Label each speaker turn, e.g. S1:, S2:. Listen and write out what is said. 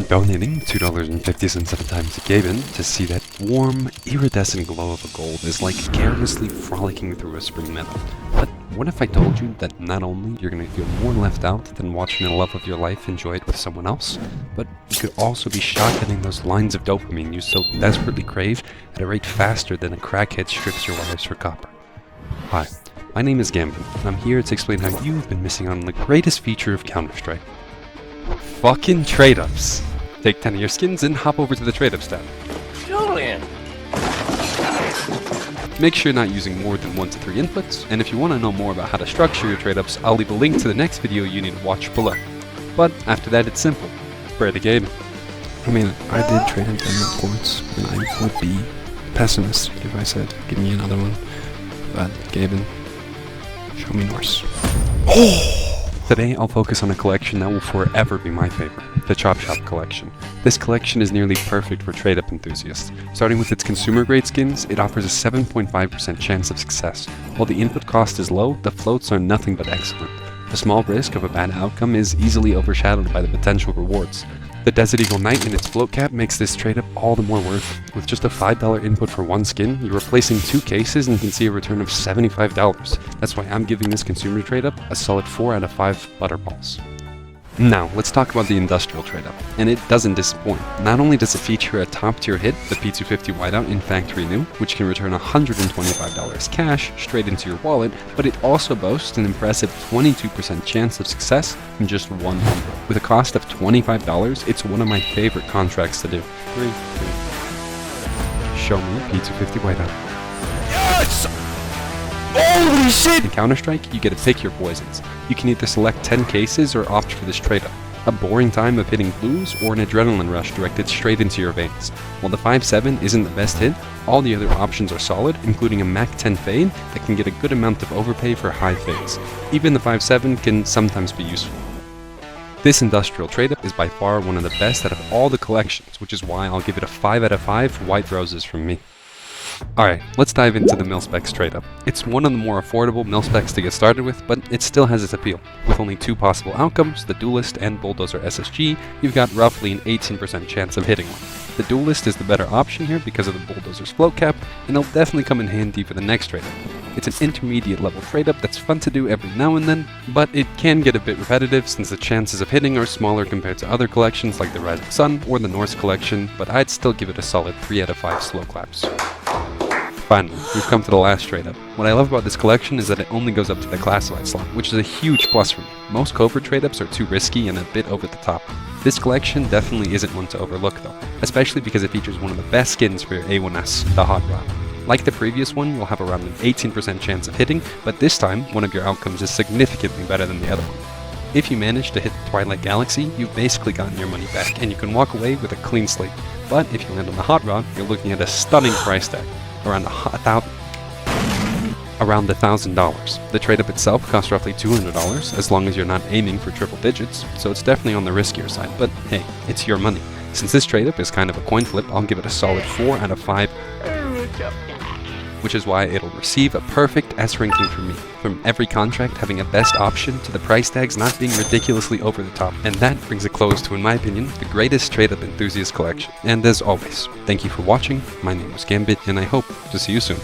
S1: Donating $2.50 at a time to Gaben to see that warm, iridescent glow of a gold is like carelessly frolicking through a spring meadow. But what if I told you that not only you're going to feel more left out than watching the love of your life enjoy it with someone else, but you could also be shotgunning those lines of dopamine you so desperately crave at a rate faster than a crackhead strips your wires for copper. Hi, my name is Gambit, and I'm here to explain how you've been missing on the greatest feature of Counter-Strike. Fucking trade-ups! Take 10 of your skins and hop over to the trade-ups tab.
S2: Julian!
S1: Make sure you're not using more than 1 to 3 inputs, and if you want to know more about how to structure your trade-ups, I'll leave a link to the next video you need to watch below. But after that, it's simple. Spray the game.
S3: I mean, I did trade in diamond points, and I would be pessimistic if I said, give me another one. But Gaben, show me Norse.
S1: Today, I'll focus on a collection that will forever be my favorite, the Chop Shop collection. This collection is nearly perfect for trade-up enthusiasts. Starting with its consumer-grade skins, it offers a 7.5% chance of success. While the input cost is low, the floats are nothing but excellent. The small risk of a bad outcome is easily overshadowed by the potential rewards. The Desert Eagle Knight in its float cap makes this trade-up all the more worth it. With just a $5 input for one skin, you're replacing 2 cases and can see a return of $75. That's why I'm giving this consumer trade-up a solid 4 out of 5 butterballs. Now, let's talk about the industrial trade-up, and it doesn't disappoint. Not only does it feature a top-tier hit, the P250 Whiteout in Factory New, which can return $125 cash straight into your wallet, but it also boasts an impressive 22% chance of success in just one input. With a cost of $25, it's one of my favorite contracts to do. 3, 2, show me a P250 Whiteout.
S2: Yes! Holy shit!
S1: In Counter-Strike, you get to pick your poisons. You can either select 10 cases or opt for this trade-up. A boring time of hitting blues or an adrenaline rush directed straight into your veins. While the 5.7 isn't the best hit, all the other options are solid, including a Mach 10 fade that can get a good amount of overpay for high fades. Even the 5.7 can sometimes be useful. This industrial trade-up is by far one of the best out of all the collections, which is why I'll give it a 5 out of 5 for white roses from me. Alright, let's dive into the mil-specs trade-up. It's one of the more affordable mil-specs to get started with, but it still has its appeal. With only 2 possible outcomes, the Duelist and Bulldozer SSG, you've got roughly an 18% chance of hitting one. The Duelist is the better option here because of the Bulldozer's float cap, and it'll definitely come in handy for the next trade-up. It's an intermediate level trade-up that's fun to do every now and then, but it can get a bit repetitive since the chances of hitting are smaller compared to other collections like the Rising Sun or the Norse collection, but I'd still give it a solid 3 out of 5 slow claps. Finally, we've come to the last trade-up. What I love about this collection is that it only goes up to the classified slot, which is a huge plus for me. Most covert trade-ups are too risky and a bit over the top. This collection definitely isn't one to overlook though, especially because it features one of the best skins for your A1S, the Hot Rod. Like the previous one, you'll have around an 18% chance of hitting, but this time, one of your outcomes is significantly better than the other one. If you manage to hit the Twilight Galaxy, you've basically gotten your money back, and you can walk away with a clean slate. But if you land on the Hot Rod, you're looking at a stunning price tag. Around $1,000. The trade-up itself costs roughly $200, as long as you're not aiming for triple digits, so it's definitely on the riskier side, but hey, it's your money. Since this trade-up is kind of a coin flip, I'll give it a solid 4 out of 5, which is why it'll receive a perfect S ranking from me. From every contract having a best option to the price tags not being ridiculously over the top. And that brings a close to, in my opinion, the greatest trade-up enthusiast collection. And as always, thank you for watching, my name was Gambit, and I hope to see you soon.